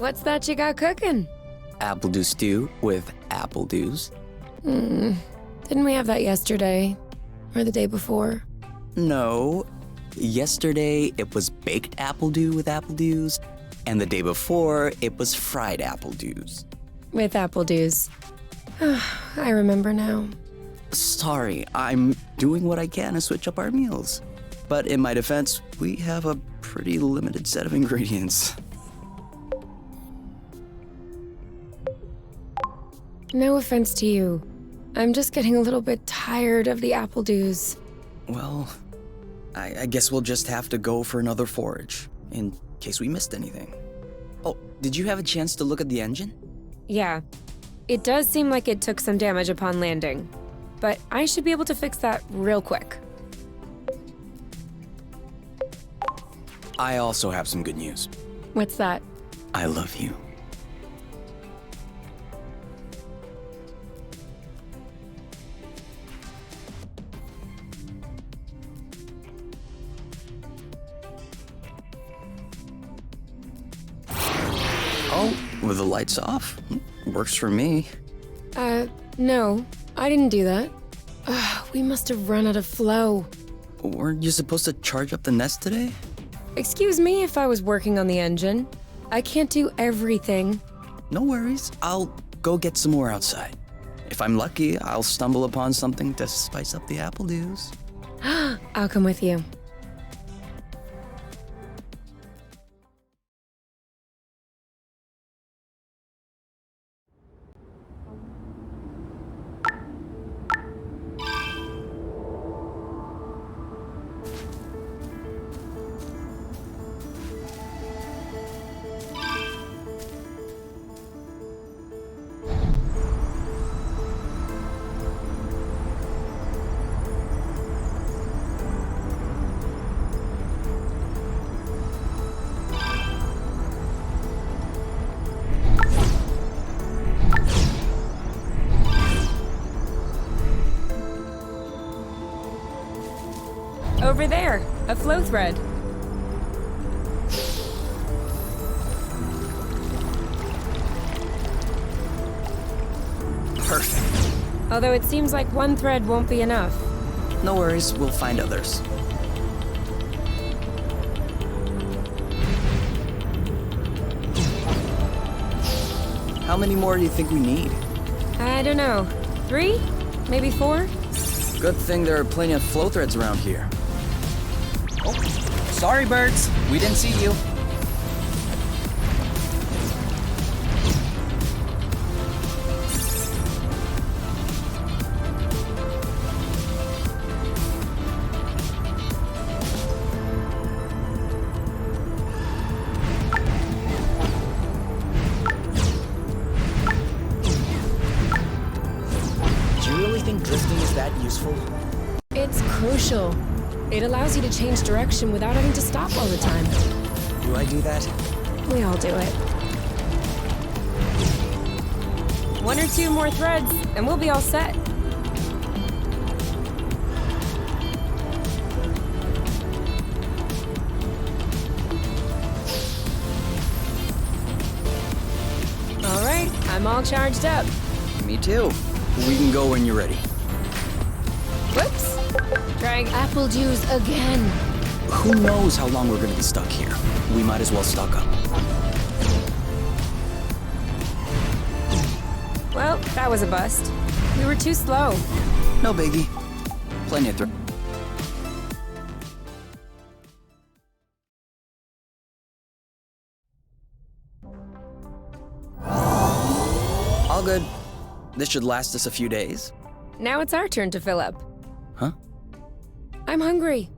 What's that you got cooking? Apple dew stew with apple dews. Didn't we have that yesterday? Or the day before? No. Yesterday, it was baked apple dew with apple dews, and the day before, it was fried apple dews. With apple dews. I remember now. Sorry, I'm doing what I can to switch up our meals. But in my defense, we have a pretty limited set of ingredients. No offense to you. I'm just getting a little bit tired of the apple dews. Well, I guess we'll just have to go for another forage, in case we missed anything. Oh, did you have a chance to look at the engine? Yeah. It does seem like it took some damage upon landing. But I should be able to fix that real quick. I also have some good news. What's that? I love you. Oh, with the lights off? Works for me. No. I didn't do that. We must have run out of flow. Weren't you supposed to charge up the nest today? Excuse me if I was working on the engine. I can't do everything. No worries. I'll go get some more outside. If I'm lucky, I'll stumble upon something to spice up the apple dews. I'll come with you. Over there, a flow thread. Perfect. Although it seems like one thread won't be enough. No worries, we'll find others. How many more do you think we need? I don't know. 3? Maybe 4? Good thing there are plenty of flow threads around here. Oh, sorry birds, we didn't see you. Do you really think drifting is that useful? It's crucial. It allows you to change direction without having to stop all the time. Do I do that? We all do it. 1 or 2 more threads, and we'll be all set. All right, I'm all charged up. Me too. We can go when you're ready. Whoops. Trying apple juice again. Who knows how long we're gonna be stuck here? We might as well stock up. Well, that was a bust. We were too slow. No biggie. Plenty of All good. This should last us a few days. Now it's our turn to fill up. Huh? I'm hungry.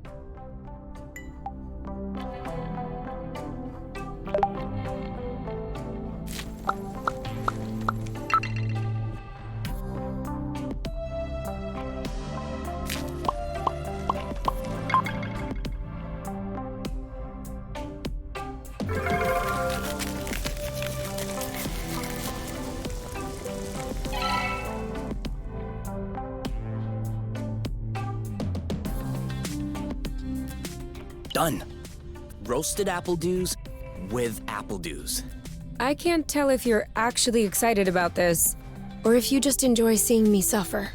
Done. Roasted apple dews with apple dews. I can't tell if you're actually excited about this, or if you just enjoy seeing me suffer.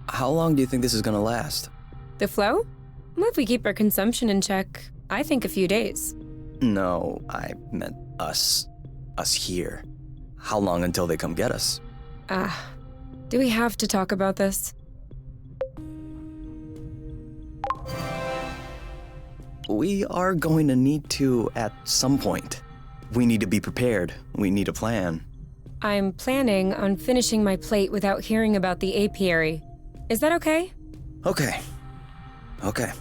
How long do you think this is gonna last? The flow? Well, if we keep our consumption in check, I think a few days. No, I meant us. Us here. How long until they come get us? Do we have to talk about this? We are going to need to at some point. We need to be prepared. We need a plan. I'm planning on finishing my plate without hearing about the apiary. Is that okay? Okay. Okay.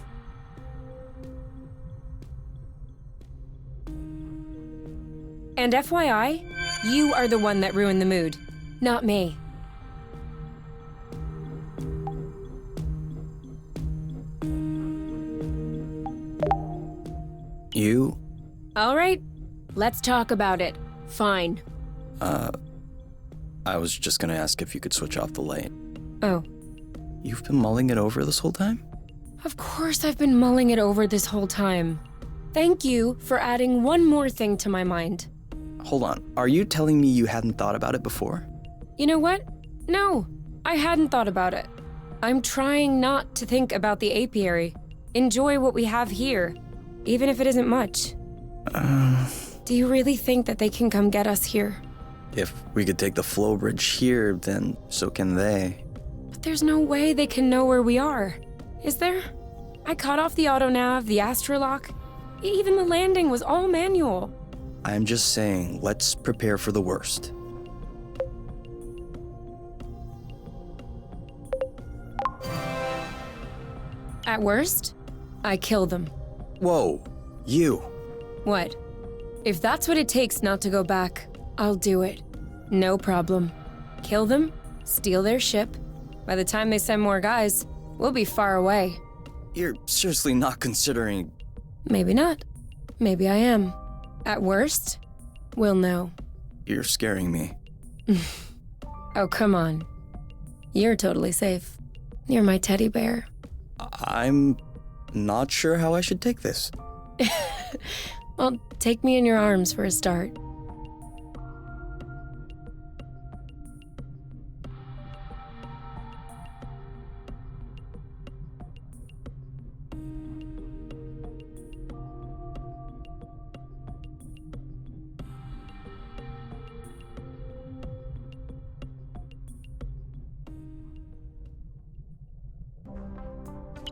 And FYI, you are the one that ruined the mood, not me. You? All right, let's talk about it. Fine. I was just gonna ask if you could switch off the light. Oh, You've been mulling it over this whole time? of course I've been mulling it over this whole time. Thank you for adding one more thing to my mind. Hold on. Are you telling me you hadn't thought about it before? You know what? No, I hadn't thought about it. I'm trying not to think about the apiary. Enjoy what we have here, even if it isn't much. Do you really think that they can come get us here? If we could take the flow bridge here, then so can they. But there's no way they can know where we are. Is there? I cut off the autonav, the astrolock. Even the landing was all manual. I'm just saying, let's prepare for the worst. At worst, I kill them. Whoa, you. What? If that's what it takes not to go back, I'll do it. No problem. Kill them, steal their ship. By the time they send more guys, we'll be far away. You're seriously not considering... Maybe not. Maybe I am. At worst, we'll know. You're scaring me. Oh, come on. You're totally safe. You're my teddy bear. I'm not sure how I should take this. Well, take me in your arms for a start.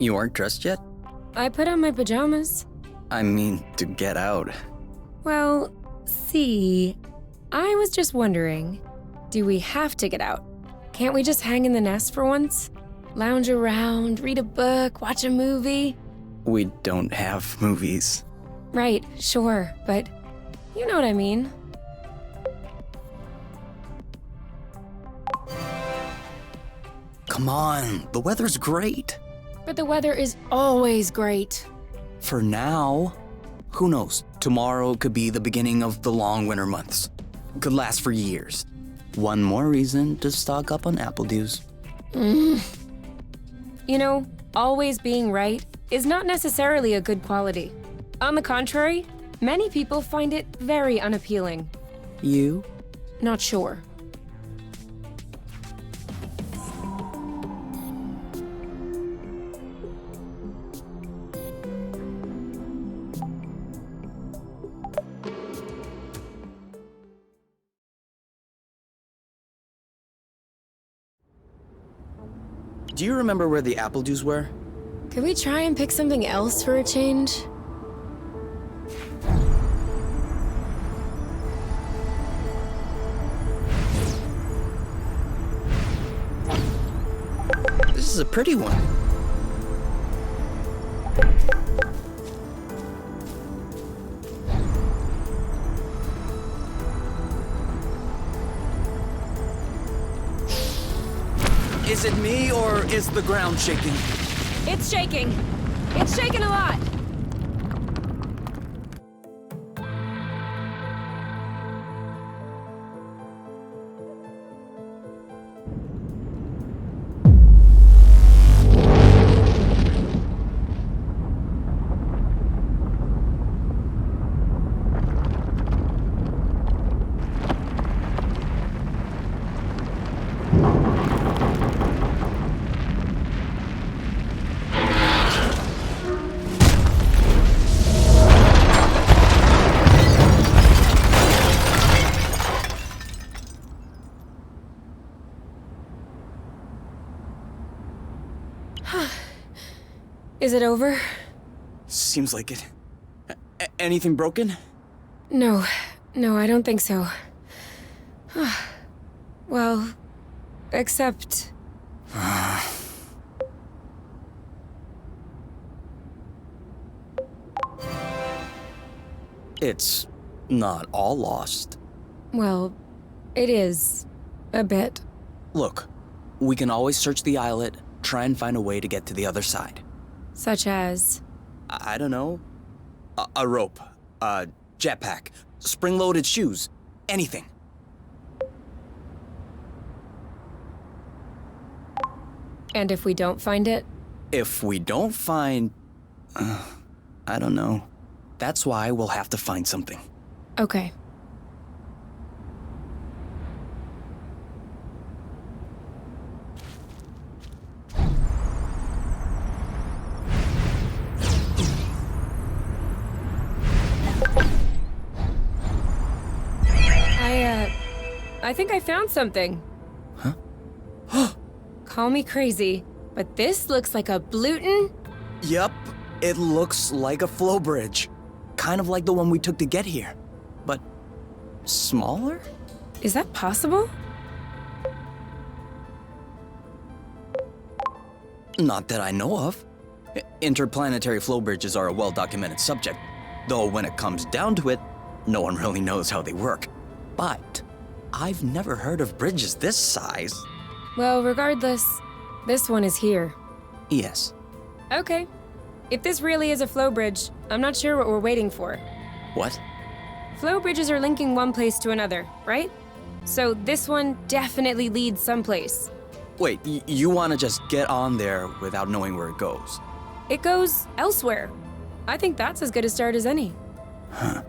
You aren't dressed yet? I put on my pajamas. I mean, to get out. Well, see, I was just wondering, do we have to get out? Can't we just hang in the nest for once? Lounge around, read a book, watch a movie? We don't have movies. Right, sure, but you know what I mean. Come on, the weather's great. But the weather is always great. For now. Who knows? Tomorrow could be the beginning of the long winter months. Could last for years. One more reason to stock up on apple dews. You know, always being right is not necessarily a good quality. On the contrary, many people find it very unappealing. You? Not sure. Do you remember where the apple dews were? Could we try and pick something else for a change? This is a pretty one. Is it me, or is the ground shaking? It's shaking. It's shaking a lot. Is it over? Seems like it. Anything broken? No, I don't think so. Well, except... It's not all lost. Well, it is. A bit. Look, we can always search the islet, try and find a way to get to the other side. Such as... I don't know. A rope, a jetpack, spring-loaded shoes, anything. And if we don't find it? If we don't find... I don't know. That's why we'll have to find something. Okay. I think I found something. Huh? Call me crazy, but this looks like a Bluton? Yep, it looks like a flow bridge. Kind of like the one we took to get here. But smaller? Is that possible? Not that I know of. Interplanetary flow bridges are a well-documented subject, though when it comes down to it, no one really knows how they work. But I've never heard of bridges this size. Well, regardless, this one is here. Yes. Okay. If this really is a flow bridge, I'm not sure what we're waiting for. What? Flow bridges are linking one place to another, right? So this one definitely leads someplace. Wait, you want to just get on there without knowing where it goes? It goes elsewhere. I think that's as good a start as any. Huh.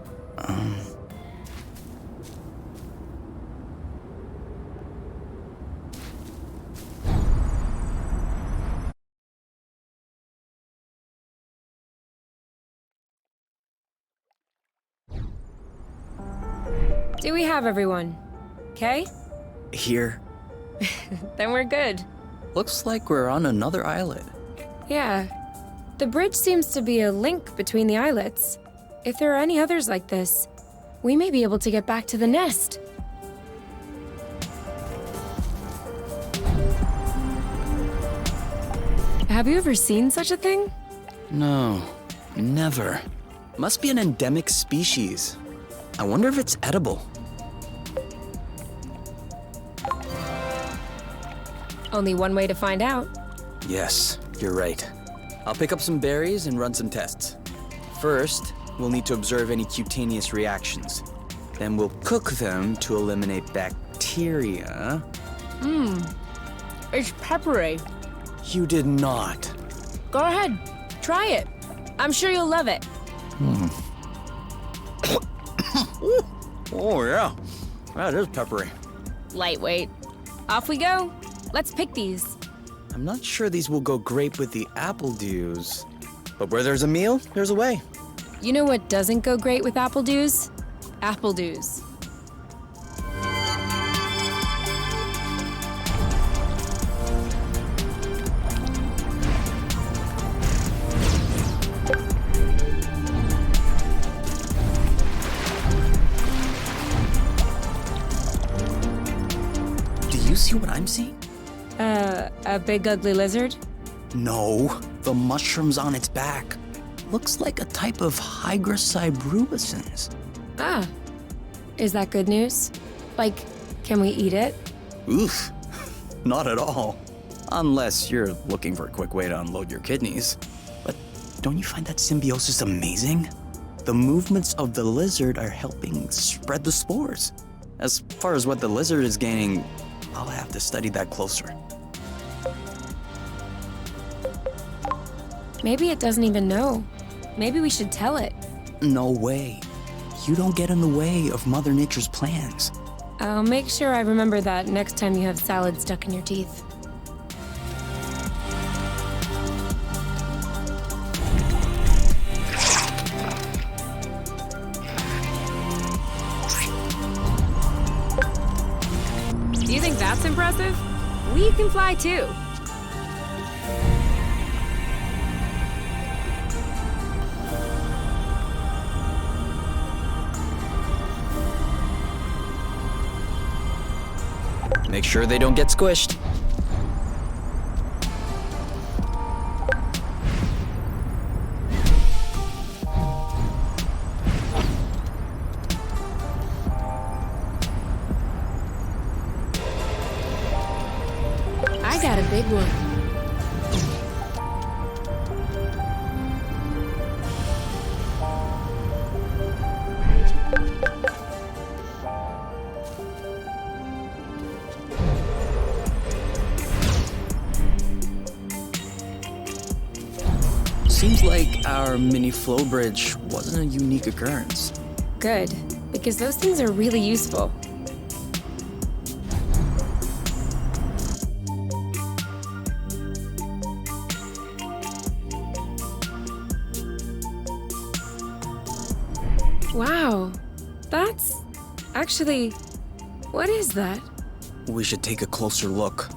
Do we have everyone? Okay? Here. Then we're good. Looks like we're on another islet. Yeah. The bridge seems to be a link between the islets. If there are any others like this, we may be able to get back to the nest. Have you ever seen such a thing? No, never. Must be an endemic species. I wonder if it's edible. Only one way to find out. Yes, you're right. I'll pick up some berries and run some tests. First, we'll need to observe any cutaneous reactions. Then we'll cook them to eliminate bacteria. It's peppery. You did not. Go ahead, try it. I'm sure you'll love it. Oh yeah, that is peppery. Lightweight. Off we go. Let's pick these. I'm not sure these will go great with the apple dews. But where there's a meal, there's a way. You know what doesn't go great with apple dews? Apple dews. Do you see what I'm seeing? A big ugly lizard? No, the mushrooms on its back. Looks like a type of hygroscybrubescens. Ah. Is that good news? Like, can we eat it? Oof, not at all. Unless you're looking for a quick way to unload your kidneys. But don't you find that symbiosis amazing? The movements of the lizard are helping spread the spores. As far as what the lizard is gaining, I'll have to study that closer. Maybe it doesn't even know. Maybe we should tell it. No way. You don't get in the way of Mother Nature's plans. I'll make sure I remember that next time you have salad stuck in your teeth. Do you think that's impressive? We can fly too. Make sure they don't get squished. I got a big one. Seems like our mini flow bridge wasn't a unique occurrence. Good, because those things are really useful. Wow, that's actually, what is that? We should take a closer look.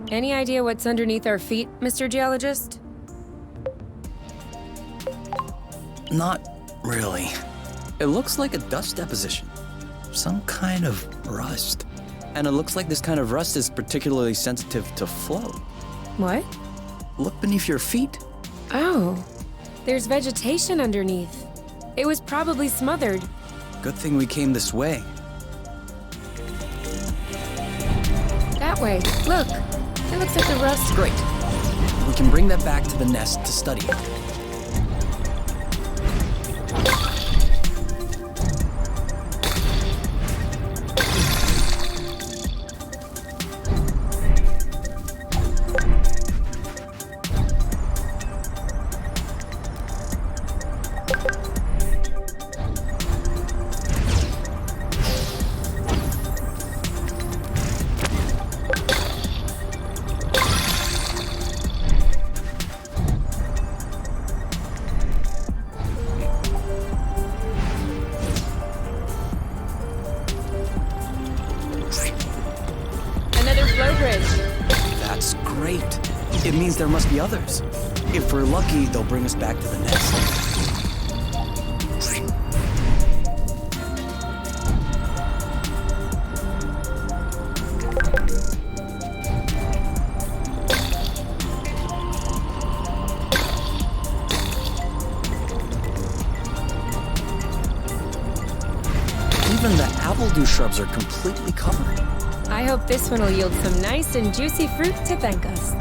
Any idea what's underneath our feet, Mr. Geologist? Not really. It looks like a dust deposition. Some kind of rust. And it looks like this kind of rust is particularly sensitive to flow. What? Look beneath your feet. Oh, there's vegetation underneath. It was probably smothered. Good thing we came this way. That way, look. It looks like the rust. Great. We can bring that back to the nest to study it. Another flow bridge. That's great. It means there must be others. If we're lucky, they'll bring us back to the nest. Even the appledew shrubs are completely covered. I hope this one will yield some nice and juicy fruit to thank us.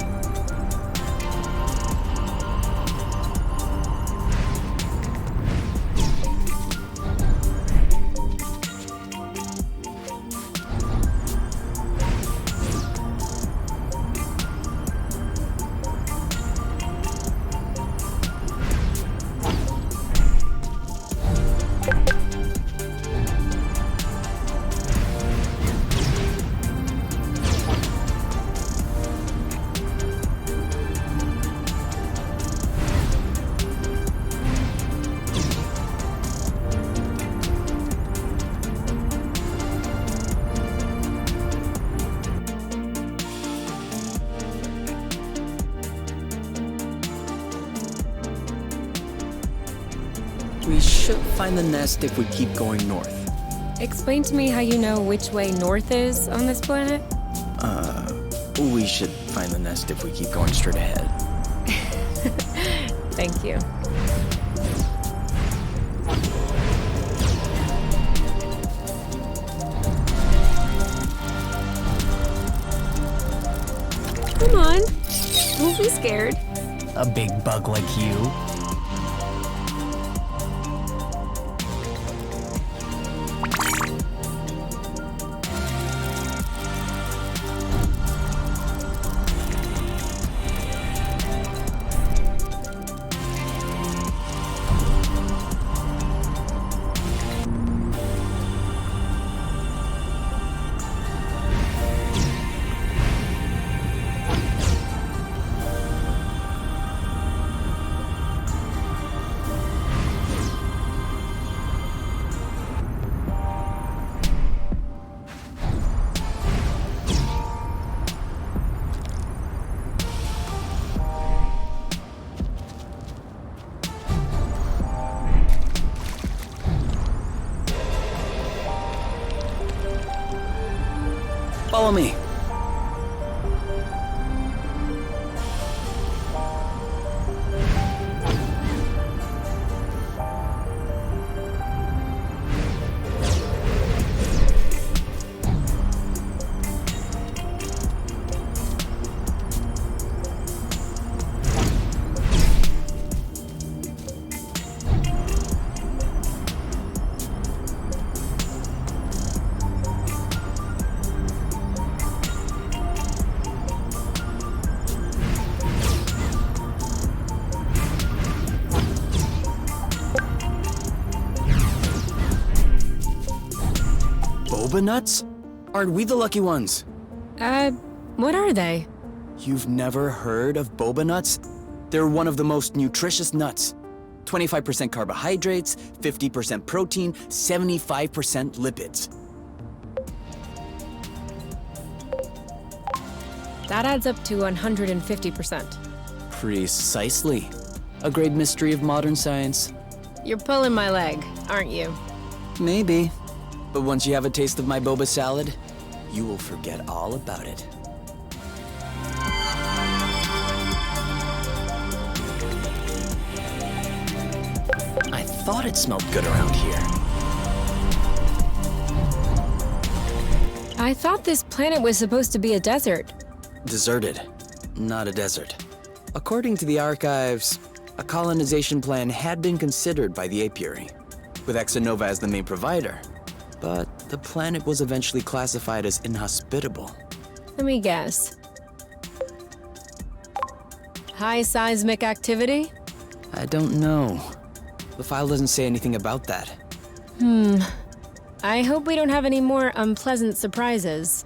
We should find the nest if we keep going north. Explain to me how you know which way north is on this planet. We should find the nest if we keep going straight ahead. Thank you. Come on. Don't be scared. A big bug like you? Follow me. Boba nuts? Aren't we the lucky ones? What are they? You've never heard of boba nuts? They're one of the most nutritious nuts. 25% carbohydrates, 50% protein, 75% lipids. That adds up to 150%. Precisely. A great mystery of modern science. You're pulling my leg, aren't you? Maybe. But once you have a taste of my boba salad, you will forget all about it. I thought it smelled good around here. I thought this planet was supposed to be a desert. Deserted, not a desert. According to the archives, a colonization plan had been considered by the apiary, with Exonova as the main provider. But the planet was eventually classified as inhospitable. Let me guess. High seismic activity? I don't know. The file doesn't say anything about that. I hope we don't have any more unpleasant surprises.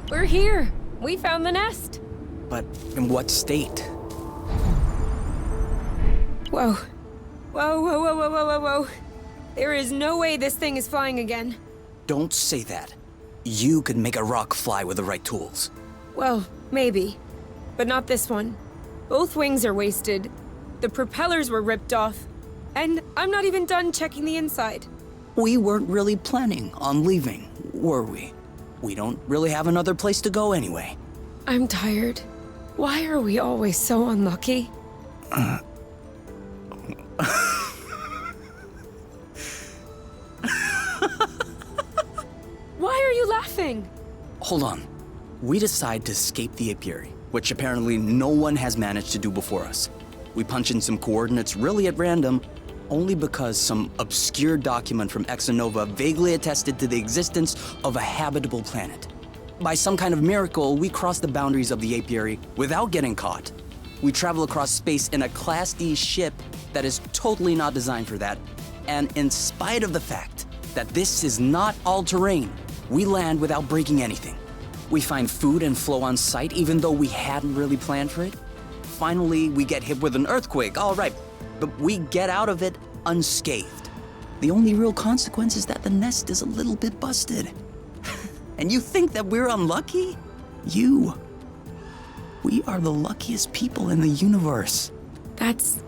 We're here! We found the nest! But in what state? Whoa. Whoa, whoa, whoa, whoa, whoa, whoa, whoa. There is no way this thing is flying again. Don't say that. You could make a rock fly with the right tools. Well, maybe. But not this one. Both wings are wasted. The propellers were ripped off. And I'm not even done checking the inside. We weren't really planning on leaving, were we? We don't really have another place to go anyway. I'm tired. Why are we always so unlucky? Why are you laughing? Hold on. We decide to escape the apiary, which apparently no one has managed to do before us. We punch in some coordinates really at random, only because some obscure document from Exonova vaguely attested to the existence of a habitable planet. By some kind of miracle, we cross the boundaries of the apiary without getting caught. We travel across space in a Class D ship that is totally not designed for that, and in spite of the fact that this is not all-terrain, we land without breaking anything. We find food and flow on site even though we hadn't really planned for it. Finally, we get hit with an earthquake, all right, but we get out of it unscathed. The only real consequence is that the nest is a little bit busted. And you think that we're unlucky? We are the luckiest people in the universe. That's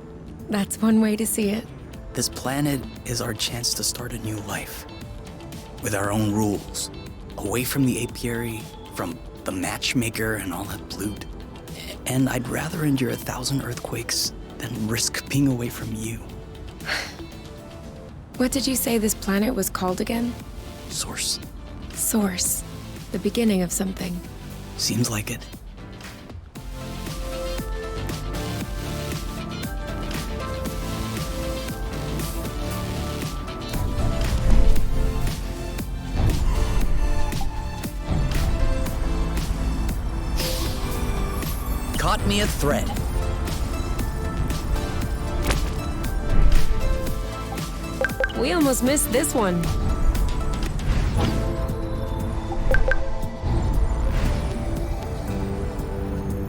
one way to see it. This planet is our chance to start a new life. With our own rules. Away from the apiary, from the matchmaker and all that loot. And I'd rather endure 1,000 earthquakes than risk being away from you. What did you say this planet was called again? Source. Source. The beginning of something. Seems like it. Caught me a thread. We almost missed this one.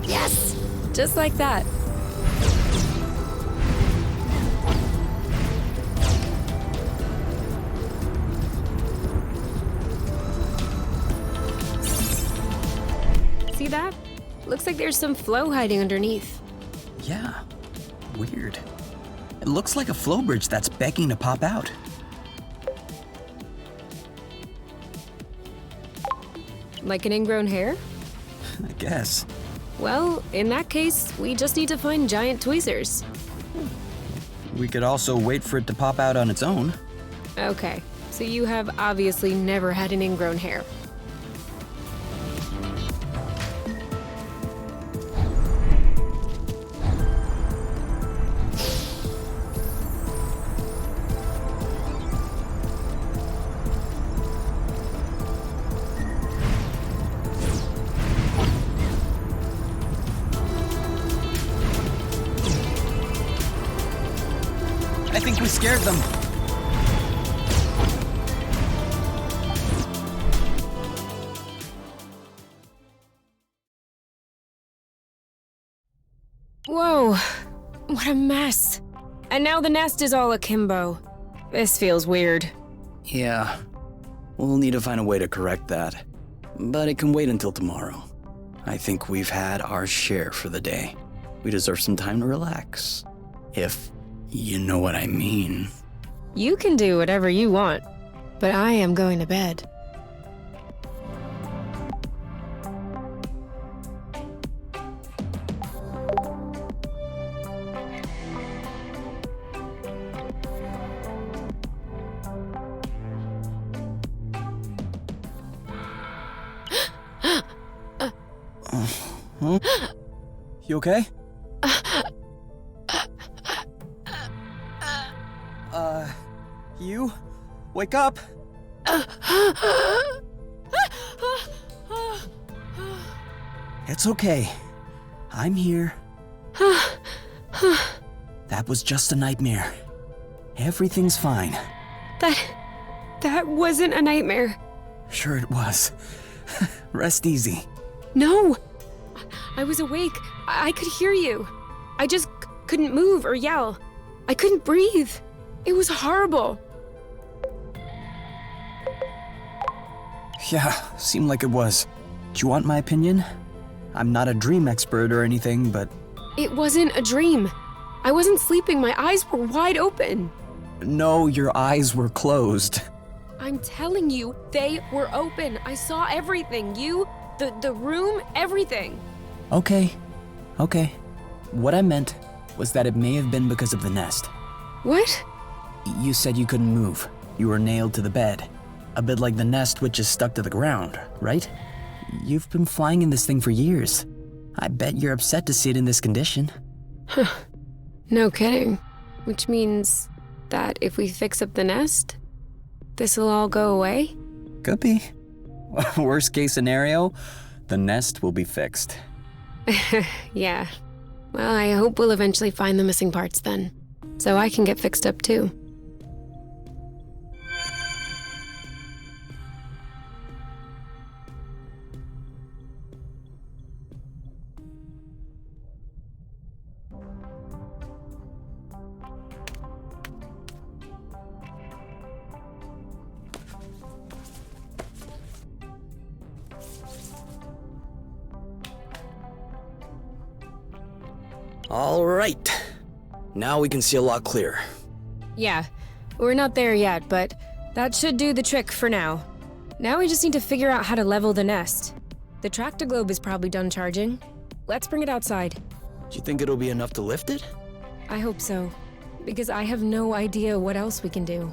Yes! Just like that. See that? Looks like there's some flow hiding underneath. Yeah, weird. It looks like a flow bridge that's begging to pop out. Like an ingrown hair? I guess. Well, in that case, we just need to find giant tweezers. We could also wait for it to pop out on its own. Okay, so you have obviously never had an ingrown hair. I think we scared them. Whoa, what a mess. And now the nest is all akimbo. This feels weird. Yeah, we'll need to find a way to correct that. But it can wait until tomorrow. I think we've had our share for the day. We deserve some time to relax. If you know what I mean. You can do whatever you want, but I am going to bed. Huh? You okay? You? Wake up! It's okay. I'm here. That was just a nightmare. Everything's fine. That wasn't a nightmare. Sure it was. Rest easy. No! I was awake. I could hear you. I just couldn't move or yell. I couldn't breathe. It was horrible. Yeah, seemed like it was. Do you want my opinion? I'm not a dream expert or anything, but... It wasn't a dream. I wasn't sleeping. My eyes were wide open. No, your eyes were closed. I'm telling you, they were open. I saw everything. You, the room, everything. Okay. What I meant was that it may have been because of the nest. What? You said you couldn't move. You were nailed to the bed. A bit like the nest which is stuck to the ground, right? You've been flying in this thing for years. I bet you're upset to see it in this condition. No kidding. Which means that if we fix up the nest, this'll all go away? Could be. Worst case scenario, the nest will be fixed. Yeah. Well, I hope we'll eventually find the missing parts then, so I can get fixed up too. All right. Now we can see a lot clearer. Yeah, we're not there yet, but that should do the trick for now. Now we just need to figure out how to level the nest. The tractor globe is probably done charging. Let's bring it outside. Do you think it'll be enough to lift it? I hope so, because I have no idea what else we can do.